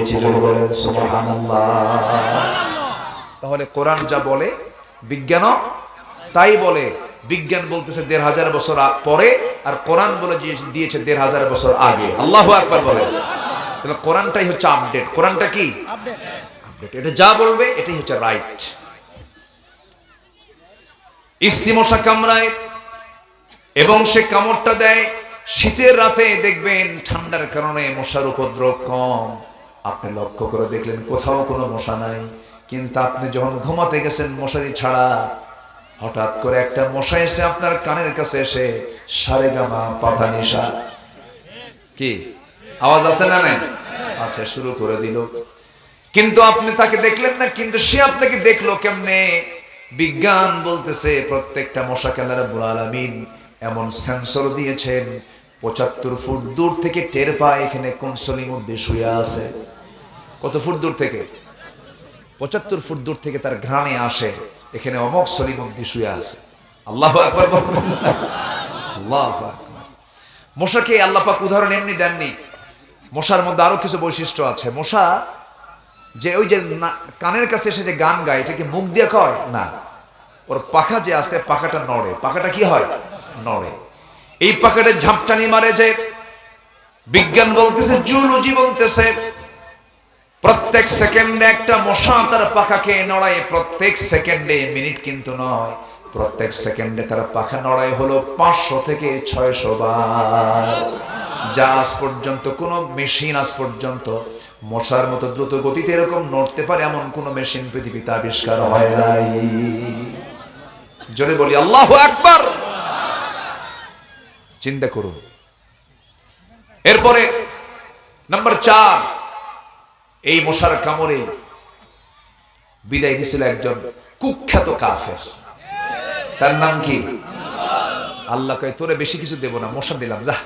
দিয়েছি, জোরে বলেন সুবহানাল্লাহ। তাহলে কোরআন যা বলে বিজ্ঞানও তাই বলে। বিজ্ঞান বলতেছে ১৫০০ বছর পরে, আর কোরআন বলে দিয়েছে ১৫০০ বছর আগে। আল্লাহু আকবার বলে। তাহলে কোরআনটাই হচ্ছে আপডেট। কোরআনটা কি আপডেট? এটা যা বলবে এটাই হচ্ছে রাইট। স্ত্রী মশা কামড়ায় এবং সে কামড়টা দেয় শীতের রাতে, দেখবেন ঠান্ডার কারণে মশার উপদ্রব কম। আপনি লক্ষ্য করে দেখলেন কোথাও কোনো মশা নাই, কিন্তু আপনি যখন ঘুমাতে গেছেন মশারি ছাড়া, হঠাৎ করে একটা মশা এসে আপনার কানের কাছে এসে সারেগামা পাধানিসা কি আওয়াজ আছে না নাই? আচ্ছা, শুরু করে দিল। কিন্তু আপনি তাকে দেখলেন না, কিন্তু সে আপনাকে দেখলো কেমনে? বিজ্ঞান বলতেছে প্রত্যেকটা মশাকে আল্লাহ রাব্বুল আলামিন এমন সেন্সর দিয়েছেন, ৭৫ ফুট দূর থেকে টের পায় এখানে কোন সলিমুদ্দি শুয়ে আছে। কত ফুট দূর থেকে? ৭৫ ফুট দূর থেকে তার ঘ্রাণে আসে এখানে অমক সলিমুদ্দি শুয়ে আছে। আল্লাহু আকবার বলবেন না? আল্লাহু আকবার। মশাকে আল্লাহ পাক উদাহরণ এমনি দেননি, মশার মধ্যে আরো কিছু বৈশিষ্ট্য আছে। মশা যে ওই যে কানের কাছে এসে যে গান গায়, এটাকে মুখ দিয়ে কয় না, ওর পাখা যে আছে পাখাটা নড়ে। পাখাটা কি হয়? নড়ে। এই পাখাটা ঝাপটানি মারে যে। বিজ্ঞান বলতেছে, জুলজি বলতেছে, প্রত্যেক সেকেন্ডে একটা মশা তার পাখাকে নড়ায়। প্রত্যেক সেকেন্ডে, মিনিট কিন্তু নয়, প্রত্যেক সেকেন্ডে তার পাখা নড়ায় হলো ৫০০ থেকে ৬০০ বার। যা আজ পর্যন্ত কোন মেশিন আজ পর্যন্ত মশার মতো দ্রুত গতিতে এরকম নড়তে পারে এমন কোন মেশিন পৃথিবীতে আবিষ্কার হয় নাই। জোরে বলি আল্লাহু আকবার। চিন্তা করুন। এরপরে নাম্বার ৪, এই মশার কামড়ে বিদায় নিছিল একজন কুখ্যাত কাফের। তার নাম কি? আল্লাহ কয় তোরে বেশি কিছু দেব না, মশা দিলাম, যা।